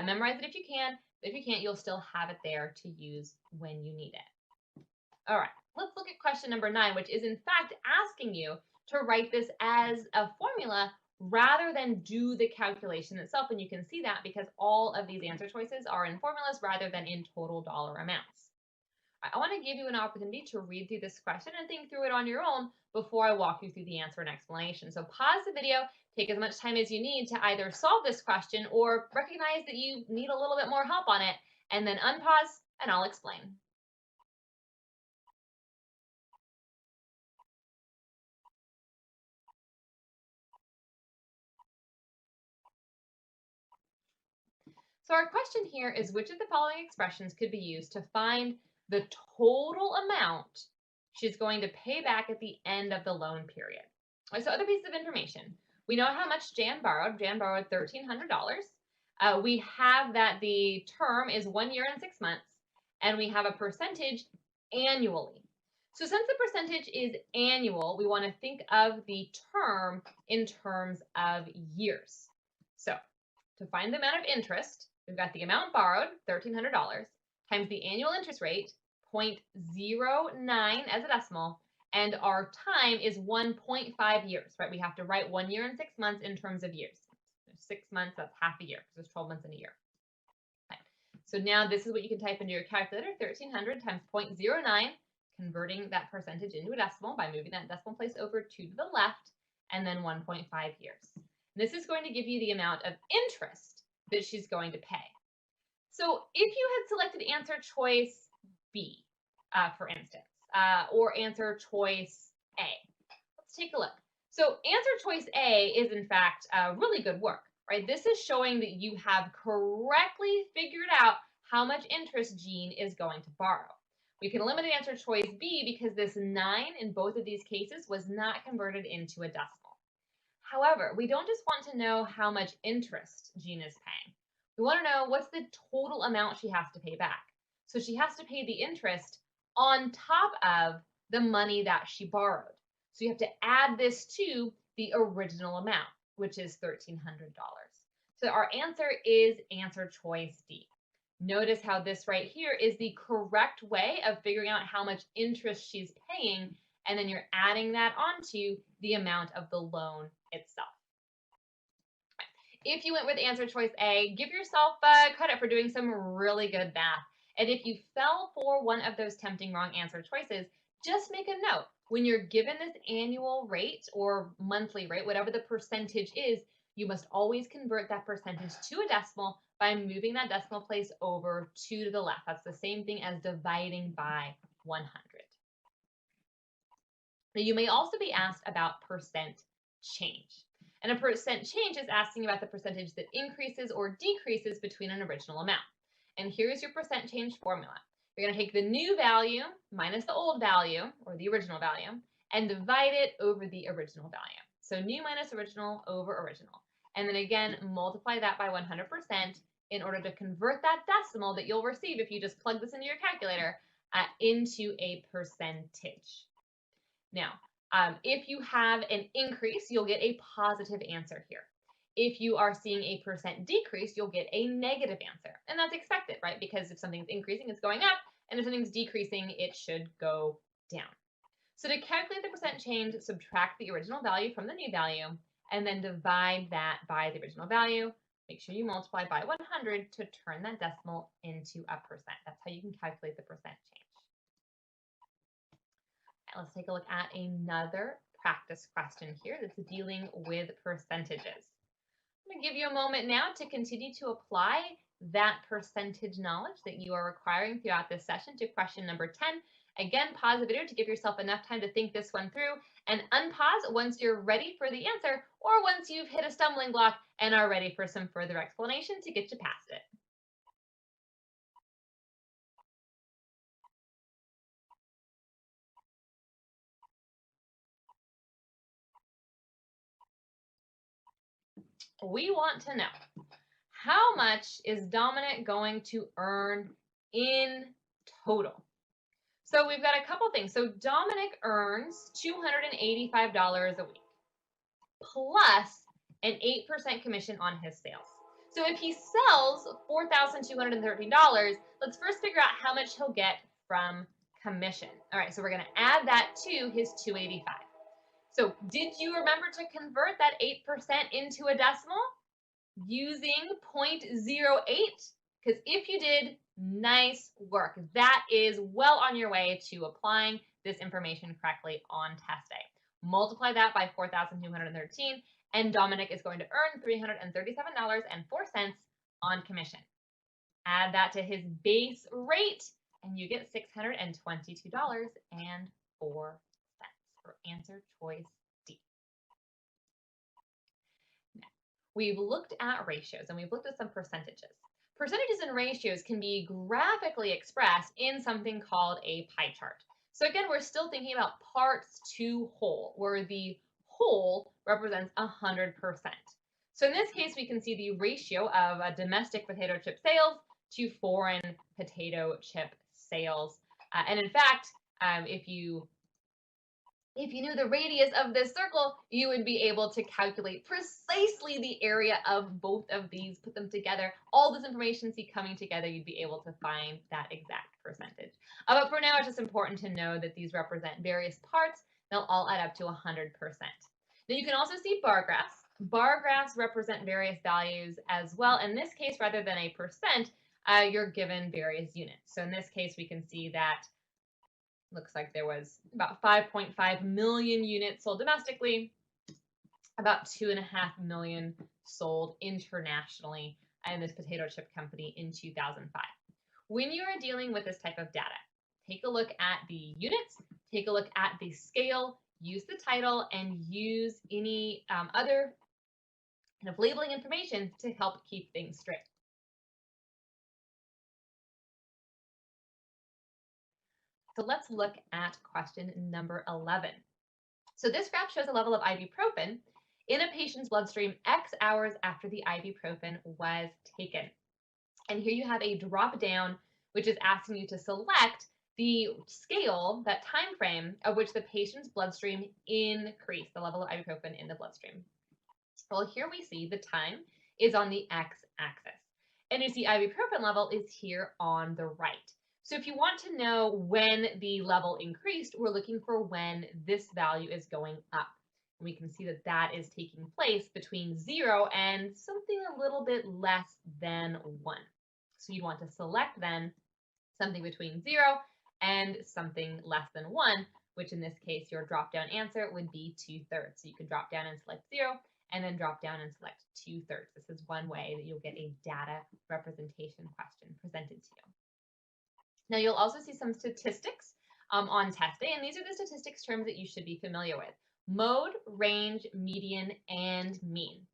memorize it if you can. But if you can't, you'll still have it there to use when you need it. All right, let's look at question number 9, which is in fact asking you to write this as a formula rather than do the calculation itself. And you can see that because all of these answer choices are in formulas rather than in total dollar amounts. I want to give you an opportunity to read through this question and think through it on your own before I walk you through the answer and explanation. So pause the video, take as much time as you need to either solve this question or recognize that you need a little bit more help on it, and then unpause and I'll explain. So our question here is, which of the following expressions could be used to find the total amount she's going to pay back at the end of the loan period? So other pieces of information. We know how much Jan borrowed. Jan borrowed $1,300. We have that the term is 1 year and 6 months, and we have a percentage annually. So since the percentage is annual, we want to think of the term in terms of years. So to find the amount of interest, we've got the amount borrowed, $1,300, times the annual interest rate, 0.09 as a decimal, and our time is 1.5 years, right? We have to write 1 year and 6 months in terms of years. 6 months, that's half a year, because there's 12 months in a year. Okay. So now this is what you can type into your calculator, 1,300 times 0.09, converting that percentage into a decimal by moving that decimal place over 2 to the left, and then 1.5 years. This is going to give you the amount of interest that she's going to pay. So if you had selected answer choice B, for instance, or answer choice A, let's take a look. So answer choice A is in fact really good work, right? This is showing that you have correctly figured out how much interest Jean is going to borrow. We can eliminate answer choice B because this 9 in both of these cases was not converted into a decimal. However, we don't just want to know how much interest Jean is paying. We want to know what's the total amount she has to pay back. So she has to pay the interest on top of the money that she borrowed. So you have to add this to the original amount, which is $1,300. So our answer is answer choice D. Notice how this right here is the correct way of figuring out how much interest she's paying, and then you're adding that onto the amount of the loan itself. If you went with answer choice A, give yourself credit for doing some really good math. And if you fell for one of those tempting wrong answer choices, just make a note. When you're given this annual rate or monthly rate, whatever the percentage is, you must always convert that percentage to a decimal by moving that decimal place over 2 to the left. That's the same thing as dividing by 100. Now, you may also be asked about percent change. And a percent change is asking about the percentage that increases or decreases between an original amount. And here's your percent change formula. You're going to take the new value minus the old value, or the original value, and divide it over the original value. So new minus original over original. And then again, multiply that by 100% in order to convert that decimal that you'll receive if you just plug this into your calculator into a percentage. Now, if you have an increase, you'll get a positive answer here. If you are seeing a percent decrease, you'll get a negative answer. And that's expected, right? Because if something's increasing, it's going up. And if something's decreasing, it should go down. So to calculate the percent change, subtract the original value from the new value, and then divide that by the original value. Make sure you multiply by 100 to turn that decimal into a percent. That's how you can calculate the percent change. Let's take a look at another practice question here that's dealing with percentages. I'm going to give you a moment now to continue to apply that percentage knowledge that you are acquiring throughout this session to question number 10. Again, pause the video to give yourself enough time to think this one through, and unpause once you're ready for the answer or once you've hit a stumbling block and are ready for some further explanation to get you past it. We want to know, how much is Dominic going to earn in total? So we've got a couple things. So Dominic earns $285 a week plus an 8% commission on his sales. So if he sells $4,213, let's first figure out how much he'll get from commission. All right, so we're going to add that to his $285. So did you remember to convert that 8% into a decimal using 0.08? Because if you did, nice work. That is well on your way to applying this information correctly on test day. Multiply that by 4,213, and Dominic is going to earn $337.04 on commission. Add that to his base rate, and you get $622.04 for answer choice D. Now, we've looked at ratios and we've looked at some percentages. Percentages and ratios can be graphically expressed in something called a pie chart. So again, we're still thinking about parts to whole, where the whole represents 100%. So in this case, we can see the ratio of domestic potato chip sales to foreign potato chip sales. And in fact, if you knew the radius of this circle, you would be able to calculate precisely the area of both of these, put them together. All this information see coming together, you'd be able to find that exact percentage. But for now, it's just important to know that these represent various parts. They'll all add up to 100%. Now you can also see bar graphs. Bar graphs represent various values as well. In this case, rather than a percent, you're given various units. So in this case, we can see that looks like there was about 5.5 million units sold domestically, about 2.5 million sold internationally in this potato chip company in 2005. When you are dealing with this type of data, take a look at the units, take a look at the scale, use the title, and use any other kind of labeling information to help keep things straight. So let's look at question number 11. So this graph shows the level of ibuprofen in a patient's bloodstream X hours after the ibuprofen was taken. And here you have a drop down, which is asking you to select the scale, that time frame of which the patient's bloodstream increased, the level of ibuprofen in the bloodstream. Well, here we see the time is on the x-axis. And you see ibuprofen level is here on the right. So if you want to know when the level increased, we're looking for when this value is going up. And we can see that that is taking place between 0 and something a little bit less than 1. So you'd want to select then something between 0 and something less than 1, which in this case, your drop-down answer would be 2/3. So you could drop down and select 0, and then drop down and select 2/3. This is one way that you'll get a data representation question presented to you. Now, you'll also see some statistics on test day, and these are the statistics terms that you should be familiar with: mode, range, median, and mean.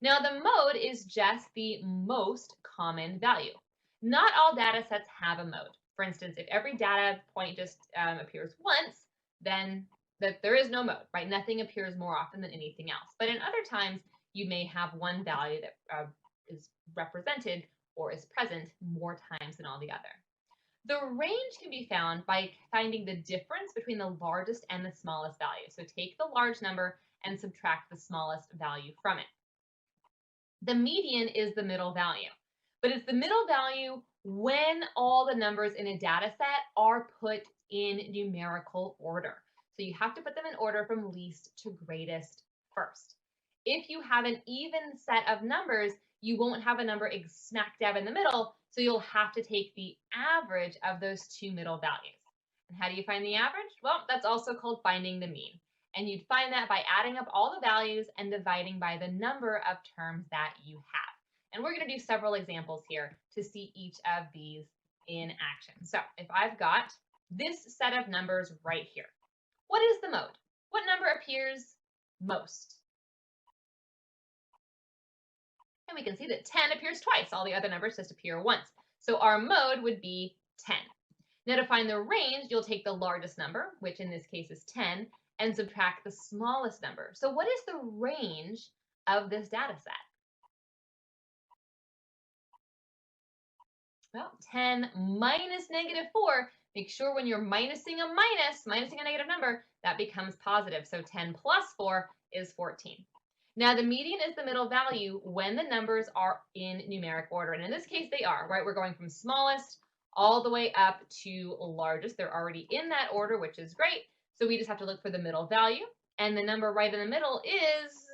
Now, the mode is just the most common value. Not all data sets have a mode. For instance, if every data point just appears once, then there is no mode, right? Nothing appears more often than anything else. But in other times, you may have one value that is represented or is present more times than all the other. The range can be found by finding the difference between the largest and the smallest value. So take the large number and subtract the smallest value from it. The median is the middle value, but it's the middle value when all the numbers in a data set are put in numerical order. So you have to put them in order from least to greatest first. If you have an even set of numbers, you won't have a number smack dab in the middle, so you'll have to take the average of those two middle values. And how do you find the average? Well, that's also called finding the mean. And you'd find that by adding up all the values and dividing by the number of terms that you have. And we're going to do several examples here to see each of these in action. So if I've got this set of numbers right here, what is the mode? What number appears most? And we can see that 10 appears twice. All the other numbers just appear once. So our mode would be 10. Now to find the range, you'll take the largest number, which in this case is 10, and subtract the smallest number. So what is the range of this data set? Well, 10 minus -4. Make sure when you're minusing a negative number, that becomes positive. So 10 plus 4 is 14. Now, the median is the middle value when the numbers are in numeric order. And in this case, they are, right? We're going from smallest all the way up to largest. They're already in that order, which is great. So we just have to look for the middle value. And the number right in the middle is,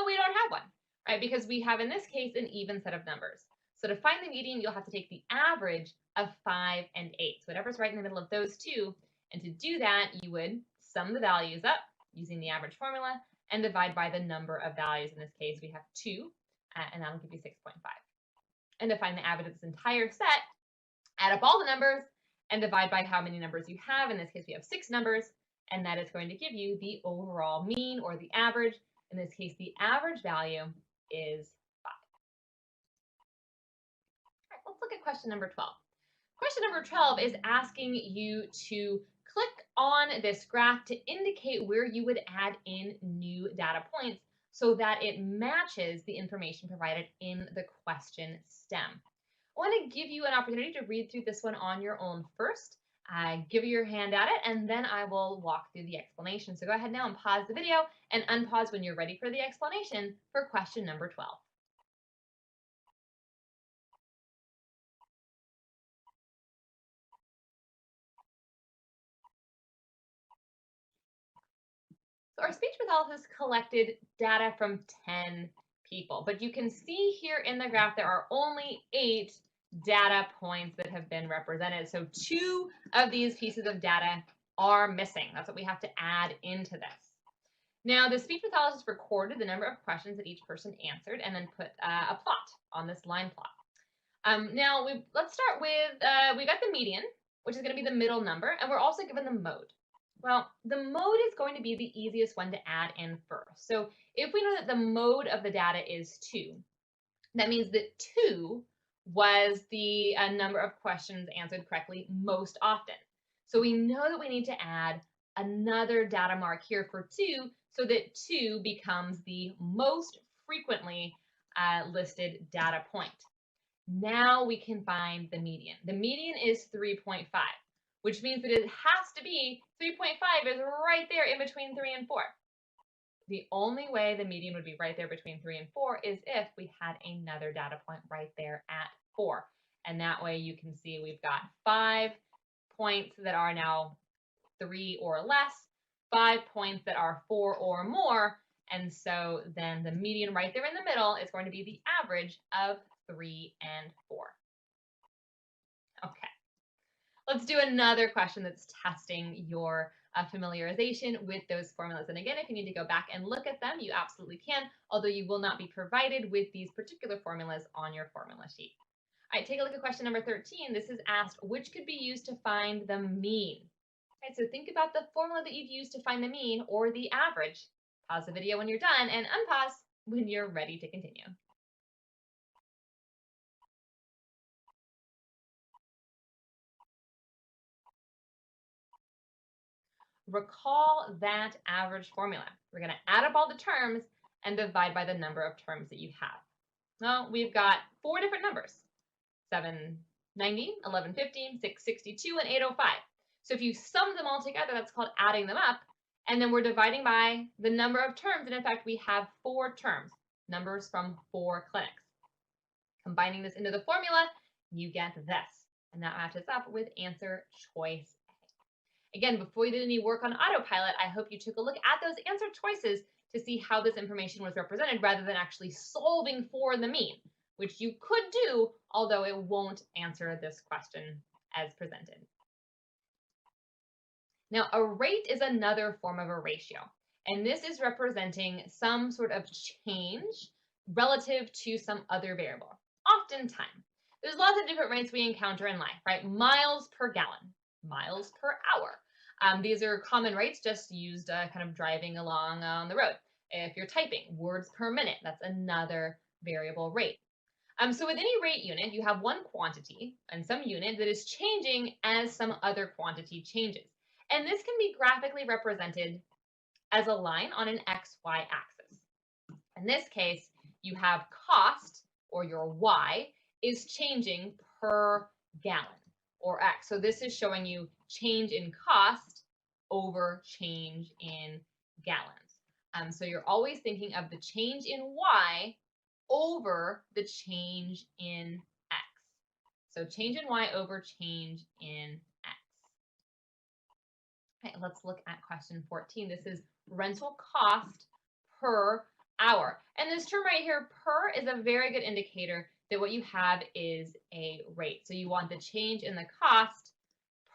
we don't have one, right? Because we have, in this case, an even set of numbers. So to find the median, you'll have to take the average of 5 and 8. So whatever's right in the middle of those two. And to do that, you would sum the values up using the average formula and divide by the number of values. In this case, we have 2, and that'll give you 6.5. And to find the average of this entire set, add up all the numbers and divide by how many numbers you have. In this case, we have 6 numbers, and that is going to give you the overall mean or the average. In this case, the average value is 5. All right, let's look at question number 12. Question number 12 is asking you to click on this graph to indicate where you would add in new data points so that it matches the information provided in the question stem. I want to give you an opportunity to read through this one on your own first. Give your hand at it, and then I will walk through the explanation. So go ahead now and pause the video and unpause when you're ready for the explanation for question number 12. So our speech pathologist collected data from 10 people, but you can see here in the graph there are only 8 data points that have been represented. So 2 of these pieces of data are missing. That's what we have to add into this. Now, the speech pathologist recorded the number of questions that each person answered and then put a plot on this line plot. Now, let's start with, we got the median, which is going to be the middle number, and we're also given the mode. Well, the mode is going to be the easiest one to add in first. So if we know that the mode of the data is 2, that means that 2 was the number of questions answered correctly most often. So we know that we need to add another data mark here for 2 so that 2 becomes the most frequently listed data point. Now we can find the median. The median is 3.5. Which means that it has to be 3.5 is right there in between 3 and 4. The only way the median would be right there between 3 and 4 is if we had another data point right there at 4. And that way you can see we've got 5 points that are now 3 or less, 5 points that are 4 or more, and so then the median right there in the middle is going to be the average of 3 and 4. Okay. Let's do another question that's testing your familiarization with those formulas. And again, if you need to go back and look at them, you absolutely can, although you will not be provided with these particular formulas on your formula sheet. All right, take a look at question number 13. This is asked, which could be used to find the mean? All right, so think about the formula that you've used to find the mean or the average. Pause the video when you're done and unpause when you're ready to continue. Recall that average formula. We're going to add up all the terms and divide by the number of terms that you have. Well, we've got 4 different numbers, 790, 1150, 662, and 805. So if you sum them all together, that's called adding them up. And then we're dividing by the number of terms. And in fact, we have 4 terms, numbers from 4 clinics. Combining this into the formula, you get this. And that matches up with answer choice A. Again, before you did any work on autopilot, I hope you took a look at those answer choices to see how this information was represented rather than actually solving for the mean, which you could do, although it won't answer this question as presented. Now, a rate is another form of a ratio, and this is representing some sort of change relative to some other variable. Oftentimes, there's lots of different rates we encounter in life, right? Miles per gallon, miles per hour. These are common rates just used kind of driving along on the road. If you're typing, words per minute, that's another variable rate. So with any rate unit, you have one quantity and some unit that is changing as some other quantity changes. And this can be graphically represented as a line on an XY axis. In this case, you have cost, or your Y, is changing per gallon, or X. So this is showing you change in cost over change in gallons. So you're always thinking of the change in Y over the change in X. So change in Y over change in X. Okay, let's look at question 14. This is rental cost per hour. And this term right here, per, is a very good indicator that what you have is a rate. So you want the change in the cost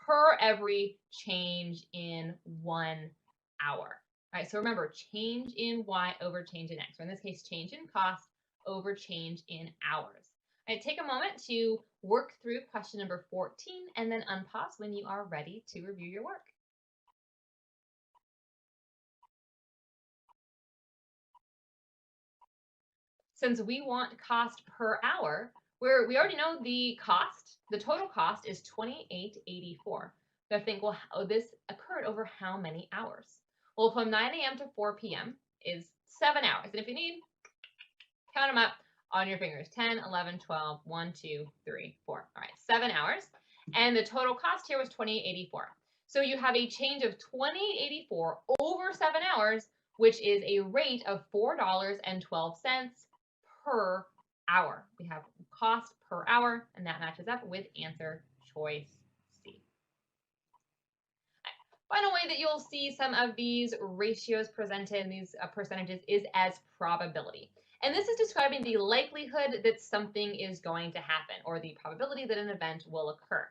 per every change in 1 hour. All right, so remember, change in Y over change in X, or in this case, change in cost over change in hours. All right, take a moment to work through question number 14 and then unpause when you are ready to review your work. Since we want cost per hour, we already know the cost, the total cost is $28.84. So I think, well, this occurred over how many hours? Well, from 9 a.m. to 4 p.m. is 7 hours. And if you need, count them up on your fingers. 10, 11, 12, 1, 2, 3, 4. All right, 7 hours. And the total cost here was $28.84. So you have a change of $28.84 over 7 hours, which is a rate of $4.12 per hour. We have cost per hour, and that matches up with answer choice C. Final way that you'll see some of these ratios presented in these percentages is as probability. And this is describing the likelihood that something is going to happen, or the probability that an event will occur.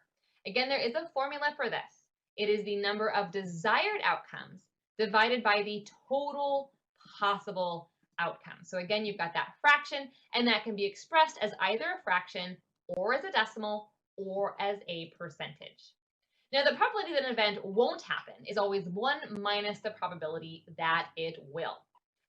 Again, there is a formula for this. It is the number of desired outcomes divided by the total possible outcomes. So again, you've got that fraction, and that can be expressed as either a fraction or as a decimal or as a percentage. Now, the probability that an event won't happen is always 1 minus the probability that it will.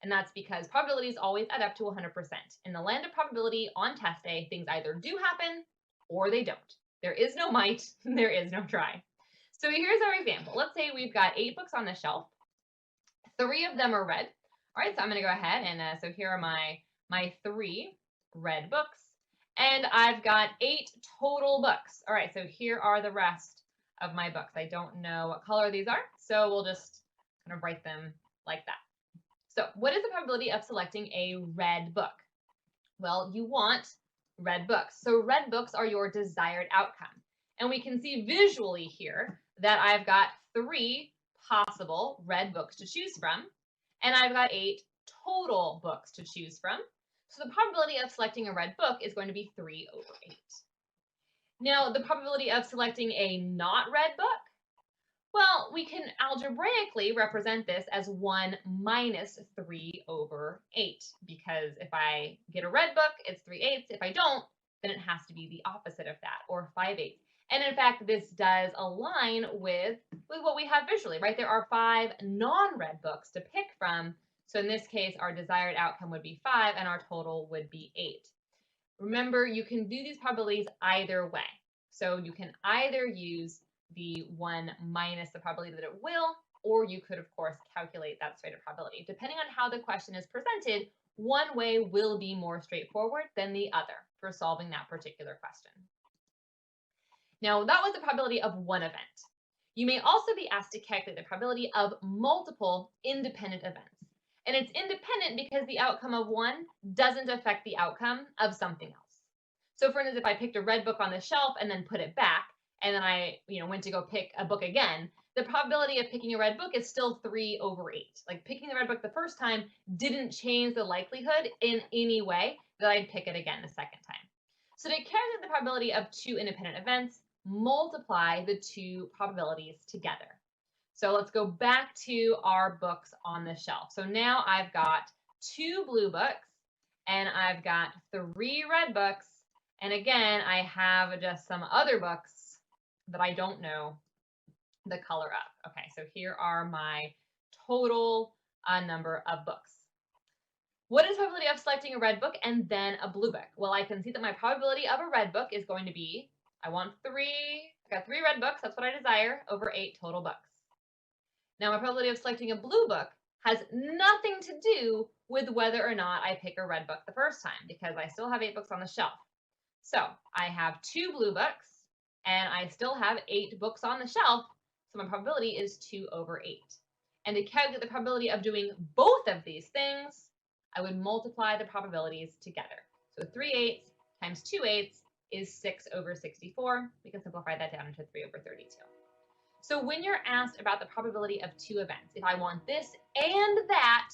And that's because probabilities always add up to 100%. In the land of probability on test day, things either do happen or they don't. There is no might, there is no try. So here's our example. Let's say we've got 8 books on the shelf. 3 of them are red. All right, so I'm going to go ahead and so here are my 3 red books, and I've got 8 total books. All right, so here are the rest of my books. I don't know what color these are, so we'll just kind of write them like that. So what is the probability of selecting a red book? Well, you want red books. So red books are your desired outcome. And we can see visually here that I've got 3 possible red books to choose from, and I've got 8 total books to choose from. So the probability of selecting a red book is going to be 3 over 8. Now, the probability of selecting a not read book, well, we can algebraically represent this as 1 minus 3 over 8, because if I get a red book, it's 3/8. If I don't, then it has to be the opposite of that, or 5/8. And in fact, this does align with what we have visually, right? There are 5 non-red books to pick from. So in this case, our desired outcome would be 5 and our total would be 8. Remember, you can do these probabilities either way. So you can either use the 1 minus the probability that it will, or you could, of course, calculate that straight probability. Depending on how the question is presented, one way will be more straightforward than the other for solving that particular question. Now, that was the probability of one event. You may also be asked to calculate the probability of multiple independent events. And it's independent because the outcome of one doesn't affect the outcome of something else. So for instance, if I picked a red book on the shelf and then put it back, and then I went to go pick a book again, the probability of picking a red book is still 3 over 8. Like picking the red book the first time didn't change the likelihood in any way that I'd pick it again the second time. So to calculate the probability of 2 independent events, multiply the 2 probabilities together. So let's go back to our books on the shelf. So now I've got 2 blue books and I've got 3 red books. And again, I have just some other books that I don't know the color of. Okay, so here are my total number of books. What is the probability of selecting a red book and then a blue book? Well, I can see that my probability of a red book is going to be, I got 3 red books, that's what I desire, over 8 total books. Now, my probability of selecting a blue book has nothing to do with whether or not I pick a red book the first time, because I still have 8 books on the shelf. So I have 2 blue books, and I still have 8 books on the shelf, so my probability is 2 over 8. And to calculate the probability of doing both of these things, I would multiply the probabilities together. So 3/8 times 2/8 is 6 over 64. We can simplify that down into 3 over 32. So when you're asked about the probability of 2 events, if I want this and that,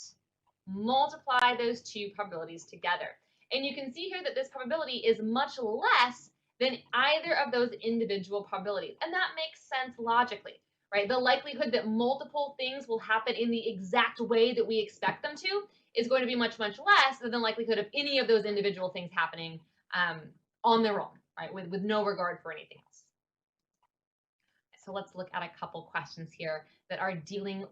multiply those 2 probabilities together. And you can see here that this probability is much less than either of those individual probabilities. And that makes sense logically, right? The likelihood that multiple things will happen in the exact way that we expect them to is going to be much, much less than the likelihood of any of those individual things happening on their own, right? With no regard for anything else. So let's look at a couple questions here that are dealing